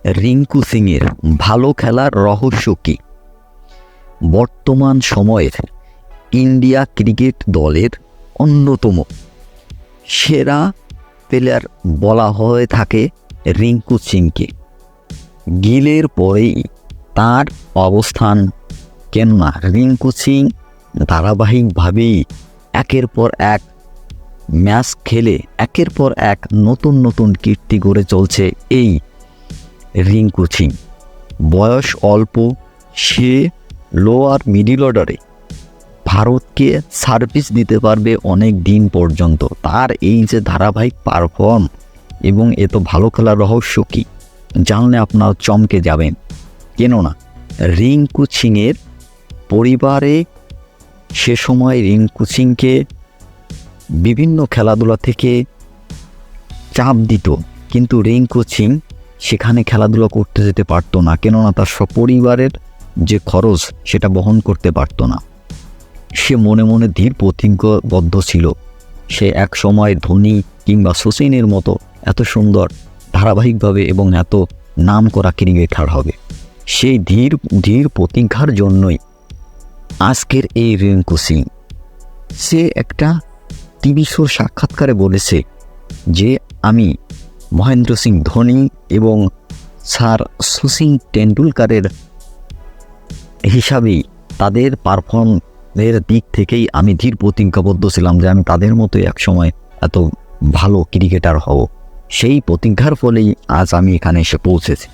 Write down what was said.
রিঙ্কু সিংয়ের ভালো খেলার রহস্য কী? বর্তমান সময়ের ইন্ডিয়া ক্রিকেট দলের অন্যতম সেরা প্লেয়ার বলা হয়ে থাকে রিঙ্কু সিংকে। গিলের পরেই তার অবস্থান, কেননা রিঙ্কু সিং ধারাবাহিকভাবেই একের পর এক ম্যাচ খেলে একের পর এক নতুন নতুন কীর্তি গড়ে চলছে এই রিঙ্কু সিং। বয়স অল্প, সে লোয়ার মিডিল অর্ডারে ভারতকে সার্ভিস দিতে পারবে অনেক দিন পর্যন্ত। তার এই যে ধারাবাহিক পারফর্ম এবং এত ভালো খেলার রহস্য কী জানলে আপনারা চমকে যাবেন। কেননা রিঙ্কু সিংয়ের পরিবারে সে সময় রিঙ্কু সিংকে বিভিন্ন খেলাধুলা থেকে চাপ দিত, কিন্তু রিঙ্কু সিং সেখানে খেলাধুলা করতে যেতে পারতো না, কেননা তার সপরিবারের যে খরচ সেটা বহন করতে পারতো না। সে মনে মনে দৃঢ় প্রতিজ্ঞাবদ্ধ ছিল, সে এক সময় ধোনি কিংবা সচিনের মতো এত সুন্দর ধারাবাহিকভাবে এবং এত নাম করা ক্রিকেটার হবে। সেই ধীর প্রতিজ্ঞার জন্যই আজকের এই রিঙ্কু সিং। সে একটা টিভি শোর সাক্ষাৎকারে বলেছে যে আমি মহেন্দ্র সিং ধোনি এবং স্যার সচিন টেন্ডুলকারের হিসাবেই তাদের পারফর্মের দিক থেকেই আমি দৃঢ় প্রতিজ্ঞাবদ্ধ ছিলাম যে আমি তাদের মতোই একসময় এত ভালো ক্রিকেটার হব। সেই প্রতিজ্ঞার ফলেই আজ আমি এখানে এসে পৌঁছেছি।